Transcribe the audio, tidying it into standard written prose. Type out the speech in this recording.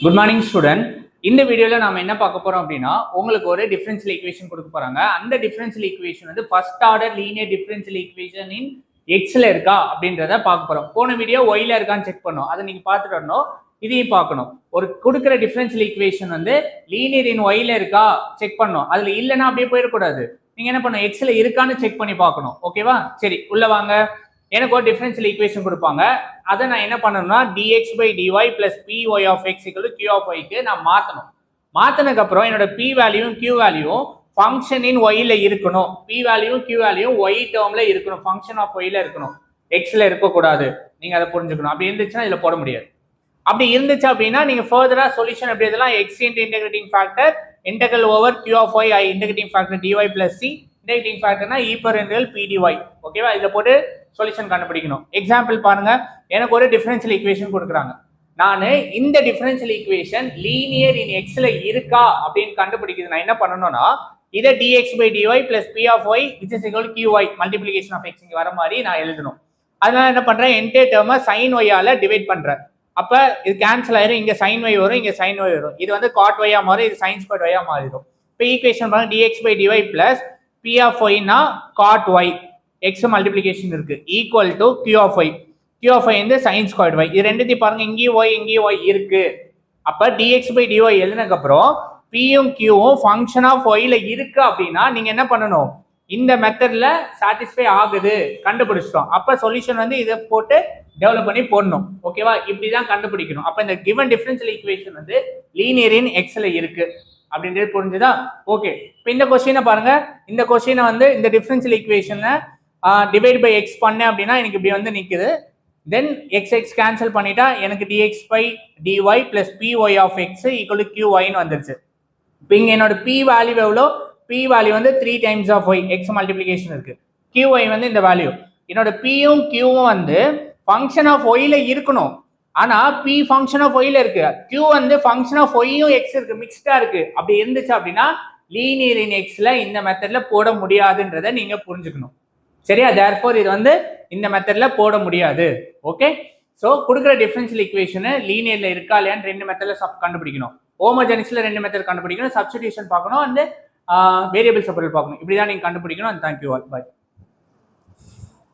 Good morning student. இந்த வீடியோவில் நாம என்ன பார்க்க போறோம் அப்படின்னா, உங்களுக்கு ஒரு டிஃபரன்ஷியல் ஈக்குவேஷன் கொடுக்க போறாங்க. அந்த டிஃபரன்ஷியல் ஈக்குவேஷன் வந்து first order linear differential equation in எக்ஸ்ல இருக்கா அப்படின்றத பார்க்க போறோம். போன வீடியோ ஒய்ல இருக்கான்னு செக் பண்ணோம், அதை நீங்க பார்த்துட்டு வரணும். இதையும் பார்க்கணும். ஒரு கொடுக்குற டிஃபரன்ஷியல் ஈக்குவேஷன் வந்து லீனியர் இன் ஒய்ல இருக்கா செக் பண்ணணும். அதுல இல்லைன்னா அப்படியே போயிடக்கூடாது. நீங்க என்ன பண்ணணும், எக்ஸ்ல இருக்கான்னு செக் பண்ணி பார்க்கணும். ஓகேவா? சரி, உள்ள வாங்க. எனக்கு ஒரு டிஃபரன்ஷியல் ஈக்குவேஷன் கொடுப்பாங்க. அதை நான் என்ன பண்ணணும்னா dx by dy plus py of x equal to q of y க்கு நான் மாற்றணும். மாற்றினதுக்கு அப்புறம் என்னோட p வேல்யூவும் q வேல்யூவும் ஃபங்க்ஷன் இன் ஒய்ல இருக்கணும். p வேல்யூவும் q வேல்யூவும் y டேர்ம்ல இருக்கணும், ஃபங்க்ஷன் ஆஃப் ஒய்ல இருக்கணும், எக்ஸ்ல இருக்கக்கூடாது. நீங்க அதை புரிஞ்சுக்கணும். அப்படி இருந்துச்சுன்னா இதுல போட முடியாது. அப்படி இருந்துச்சு அப்படின்னா நீங்க ஃபர்தரா சொல்யூஷன் எப்படி இதெல்லாம் x into integrating factor integral over q of y integrating factor dy plus c integrating factorனா e per integral p dy. ஓகேவா? இதில் போட்டு சொல்யூஷன் கண்டுபிடிக்கணும். எக்ஸாம்பிள் பாருங்க. எனக்கு ஒரு டிஃபரன்ஷியல் ஈக்குவேஷன் கொடுக்குறாங்க. நான் இந்த டிஃபரன்ஷியல் ஈக்குவேஷன் லீனியர் இன் எக்ஸ்ல இருக்கா அப்படின்னு கண்டுபிடிக்கிறது நான் என்ன பண்ணணும்னா, இதை dx by dy plus p of y which is equal to qy multiplication of x இங்க வர மாதிரி நான் எழுதணும். அதனால என்ன பண்றேன், என்டையர் டேர்மை sin y ஆல டிவைட் பண்றேன். அப்ப இது கேன்சல் ஆயிரும். இங்க sin y வரும், இங்க sin y வரும். இது வந்து cot y ஆ மாறும், இது sin squared y ஆ மாறிடும். இப்போ ஈக்குவேஷன் பாருங்க, dx by dy plus p of y னா cot y, x மல்டிப்ளிகேஷன் இருக்கு, equal to q of y. q of y வந்து sin squared y. இது ரெண்டுத்தையும் பாருங்க, இங்கேயும் y இங்கேயும் y இருக்கு. அப்ப dx by dy எழுதினதுக்கு அப்புறம் p யும் q யும் ஃபங்க்ஷன் ஆஃப் y ல இருக்கு அப்படின்னா நீங்க என்ன பண்ணணும், இந்த மெத்தட்ல சாட்டிஸ்ஃபை ஆகுது கண்டுபிடிச்சிட்டோம். அப்ப சொல்யூஷன் வந்து இதை போட்டு டெவலப் பண்ணி போடணும். ஓகேவா? இப்படிதான் கண்டுபிடிக்கணும். அப்ப இந்த கிவன் டிஃபரன்ஷியல் ஈக்குவேஷன் வந்து லீனியர் இன் எக்ஸ்ல இருக்கு அப்படின்றது புரிஞ்சுதா? ஓகே. இப்போ இந்த கொஸ்டினை பாருங்க. இந்த கொஸ்டினை வந்து இந்த டிஃபரன்ஷியல் ஈக்குவேஷனை டிவைட் பை எக்ஸ் பண்ணேன் அப்படின்னா எனக்கு இப்படி வந்து நிற்குது. தென் எக்ஸ் எக்ஸ் கேன்சல் பண்ணிட்டா எனக்கு dx by dy plus py of x equal to qyன்னு வந்துருச்சு. இப்போ இங்க என்னோட p வேல்யூ எவ்வளோ? p வேல்யூ வந்து 3 times of y, x multiplication இருக்கு. qy வந்து இந்த வேல்யூ. என்னோட p யும் q யும் வந்து ஃபங்க்ஷன் ஆஃப் y ல இருக்கணும். ஆனா p ஃபங்க்ஷன் ஆஃப் y ல இருக்கு, q வந்து ஃபங்க்ஷன் ஆஃப் y யும் x இருக்கு, மிக்ஸ்டா இருக்கு. அப்படி இருந்துச்சு அப்படின்னா லீனியர் இன் எக்ஸ்ல இந்த மெத்தட்ல போட முடியாதுன்றதை நீங்க புரிஞ்சுக்கணும். சரியா? தேர்ஃபோர் இது வந்து இந்த மெத்தட்ல போட முடியாது. ஓகே. ஸோ கொடுக்குற டிஃபரன்ஷியல் ஈக்குவேஷன் லீனியர்ல இருக்கா இல்லையான்னு ரெண்டு மெத்தட்ல கண்டுபிடிக்கணும். ஹோமோஜெனிக்ஸ்ல ரெண்டு மெத்தட் கண்டுபிடிக்கணும், சப்ஸ்டிடியூஷன் பார்க்கணும், அண்ட் வேரியபிள் செப்பரேட் பார்க்கணும். இப்படிதான் நீங்க கண்டுபிடிக்கணும். And thank you all. பை.